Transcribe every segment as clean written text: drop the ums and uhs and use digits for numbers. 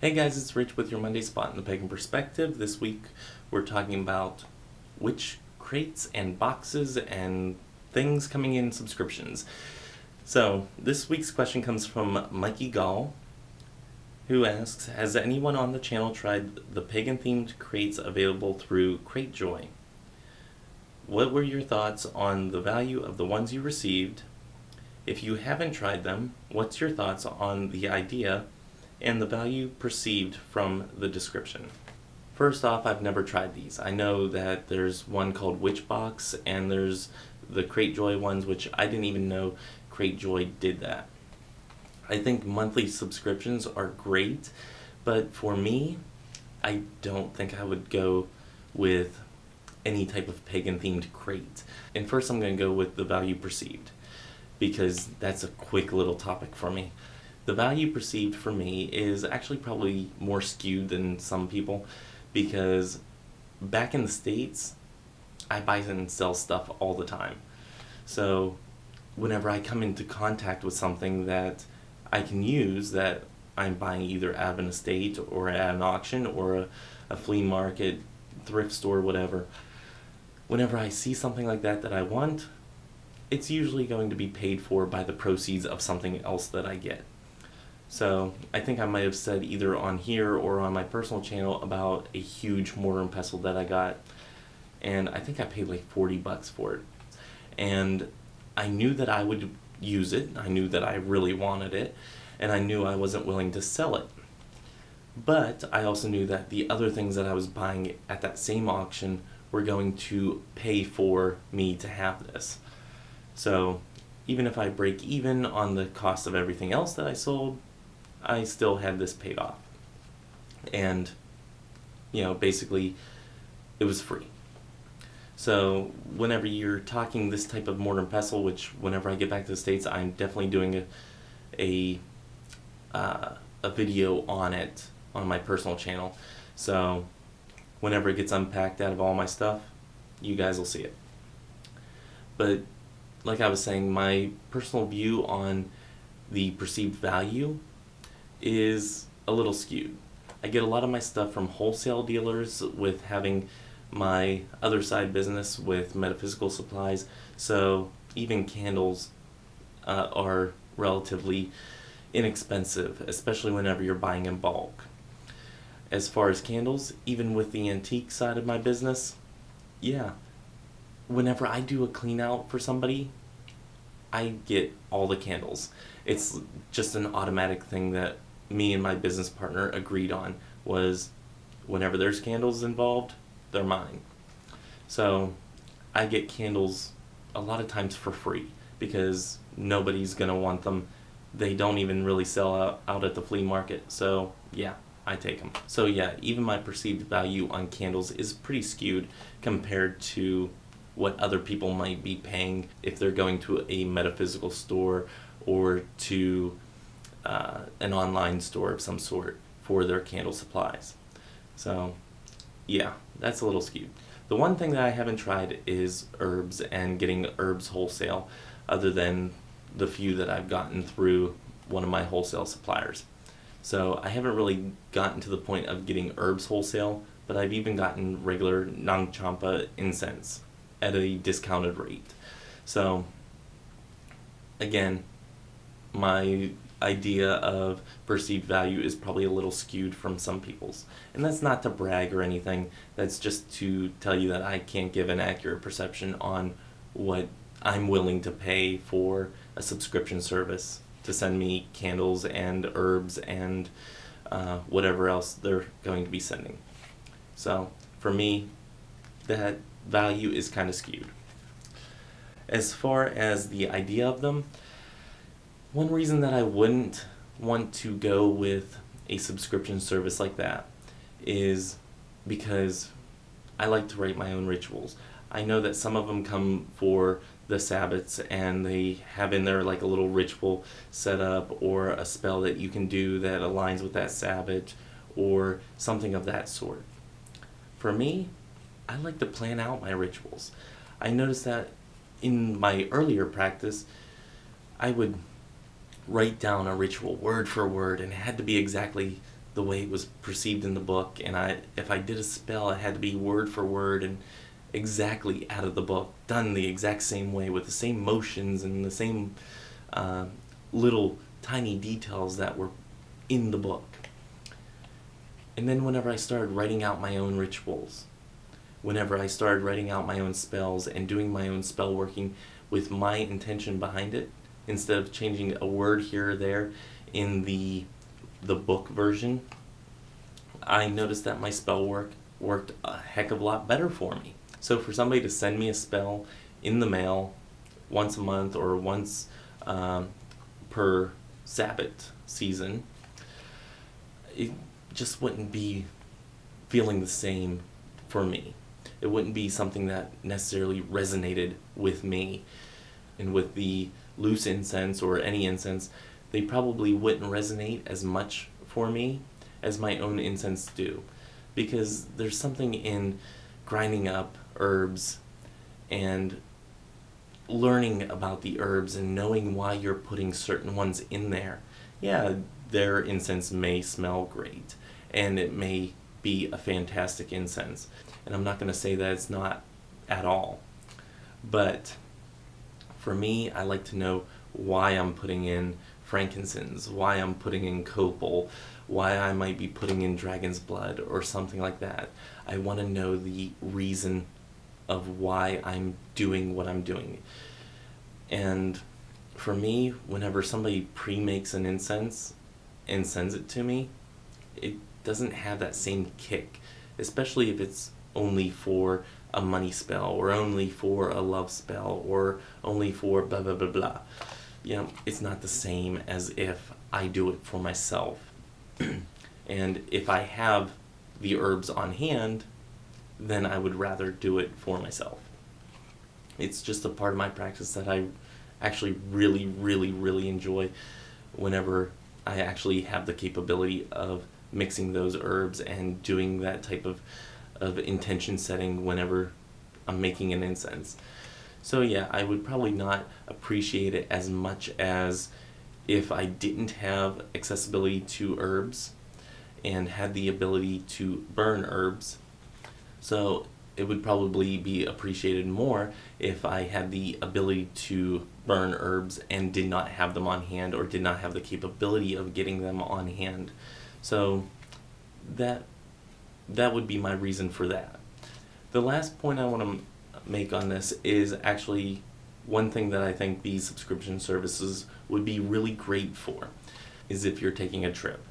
Hey guys, it's Rich with your Monday Spot in the Pagan Perspective. This week we're talking about which crates and boxes and things coming in subscriptions. So this week's question comes from mikeygaw, who asks, has anyone on the channel tried the pagan themed crates available through cratejoy? What were your thoughts on the value of the ones you received? If you haven't tried them, what's your thoughts on the idea and the value perceived from the description? First off, I've never tried these. I know that there's one called Witchbox and there's the cratejoy ones, which I didn't even know cratejoy did that. I think monthly subscriptions are great, but for me, I don't think I would go with any type of pagan themed crate. And first I'm going to go with the value perceived, because that's a quick little topic for me. The value perceived for me is actually probably more skewed than some people, because back in the States, I buy and sell stuff all the time. So whenever I come into contact with something that I can use, that I'm buying either at an estate or at an auction or a flea market, thrift store, whatever, whenever I see something like that that I want, it's usually going to be paid for by the proceeds of something else that I get. So I think I might have said either on here or on my personal channel about a huge mortar and pestle that I got, and I think I paid like $40 for it. And I knew that I would use it, I knew that I really wanted it, and I knew I wasn't willing to sell it. But I also knew that the other things that I was buying at that same auction were going to pay for me to have this. So even if I break even on the cost of everything else that I sold, I still had this paid off. And, basically it was free. So whenever you're talking this type of mortar and pestle, which whenever I get back to the States, I'm definitely doing a video on it on my personal channel. So whenever it gets unpacked out of all my stuff, you guys will see it. But like I was saying, my personal view on the perceived value is a little skewed. I get a lot of my stuff from wholesale dealers, with having my other side business with metaphysical supplies, so even candles are relatively inexpensive, especially whenever you're buying in bulk. As far as candles, even with the antique side of my business, whenever I do a clean out for somebody, I get all the candles. It's just an automatic thing that me and my business partner agreed on, was whenever there's candles involved, they're mine. So I get candles a lot of times for free, because nobody's gonna want them. They don't even really sell out at the flea market, so I take them. So even my perceived value on candles is pretty skewed compared to what other people might be paying if they're going to a metaphysical store or to an online store of some sort for their candle supplies. So that's a little skewed. The one thing that I haven't tried is herbs and getting herbs wholesale, other than the few that I've gotten through one of my wholesale suppliers. So I haven't really gotten to the point of getting herbs wholesale, but I've even gotten regular Nang-Champa incense at a discounted rate. So again, my idea of perceived value is probably a little skewed from some people's. And that's not to brag or anything, that's just to tell you that I can't give an accurate perception on what I'm willing to pay for a subscription service to send me candles and herbs and whatever else they're going to be sending. So for me, that value is kind of skewed. As far as the idea of them, one reason that I wouldn't want to go with a subscription service like that is because I like to write my own rituals. I know that some of them come for the Sabbats and they have in there like a little ritual set up or a spell that you can do that aligns with that Sabbat or something of that sort. For me, I like to plan out my rituals. I noticed that in my earlier practice, I would write down a ritual word for word, and it had to be exactly the the way it was perceived in the book, and if I did a spell, it had to be word for word and exactly out of the book, done the exact same way with the same motions and the same little tiny details that were in the book. And then whenever I started writing out my own rituals, whenever I started writing out my own spells and doing my own spell working with my intention behind it, instead of changing a word here or there in the book version, I noticed that my spell work worked a heck of a lot better for me. So for somebody to send me a spell in the mail once a month or once per Sabbath season, it just wouldn't be feeling the same for me. It wouldn't be something that necessarily resonated with me. And with the loose incense or any incense, they probably wouldn't resonate as much for me as my own incense do. Because there's something in grinding up herbs and learning about the herbs and knowing why you're putting certain ones in there. Yeah, their incense may smell great, and it may be a fantastic incense. And I'm not going to say that it's not at all. But for me, I like to know why I'm putting in frankincense, why I'm putting in copal, why I might be putting in dragon's blood or something like that. I want to know the reason of why I'm doing what I'm doing. And for me, whenever somebody pre-makes an incense and sends it to me, it doesn't have that same kick, especially if it's only for a money spell or only for a love spell or only for blah blah blah blah. You know, it's not the same as if I do it for myself. And if I have the herbs on hand, then I would rather do it for myself. It's just a part of my practice that I actually really, really, really enjoy whenever I actually have the capability of mixing those herbs and doing that type of intention setting whenever I'm making an incense. So yeah, I would probably not appreciate it as much as if I didn't have accessibility to herbs and had the ability to burn herbs. So it would probably be appreciated more if I had the ability to burn herbs and did not have them on hand or did not have the capability of getting them on hand. So that would be my reason for that. The last point I want to make on this is actually one thing that I think these subscription services would be really great for, is if you're taking a trip.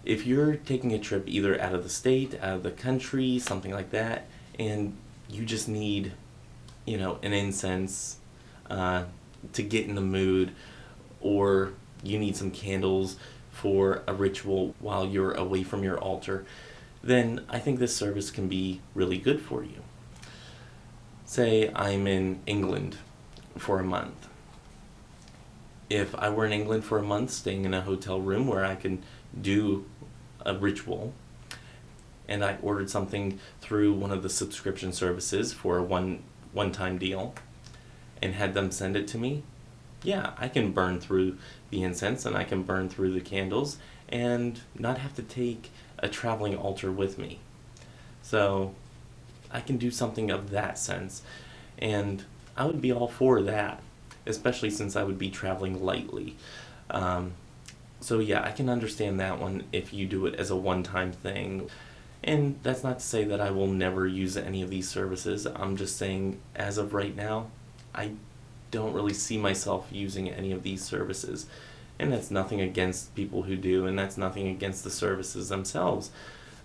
If you're taking a trip either out of the state, out of the country, something like that, and you just need, an incense to get in the mood, or you need some candles for a ritual while you're away from your altar, then I think this service can be really good for you. Say I'm in England for a month. If I were in England for a month, staying in a hotel room where I can do a ritual, and I ordered something through one of the subscription services for a one-time deal, and had them send it to me, yeah, I can burn through the incense and I can burn through the candles and not have to take a traveling altar with me. So I can do something of that sense, and I would be all for that, especially since I would be traveling lightly. So yeah, I can understand that one if you do it as a one-time thing. And that's not to say that I will never use any of these services. I'm just saying, as of right now, I don't really see myself using any of these services. And that's nothing against people who do, and that's nothing against the services themselves.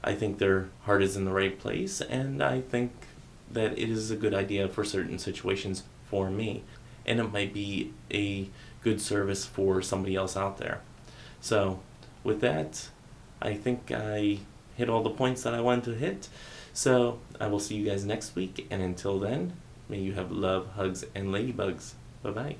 I think their heart is in the right place, and I think that it is a good idea for certain situations for me. And it might be a good service for somebody else out there. So, with that, I think I hit all the points that I wanted to hit. So, I will see you guys next week, and until then, may you have love, hugs, and ladybugs. Bye-bye.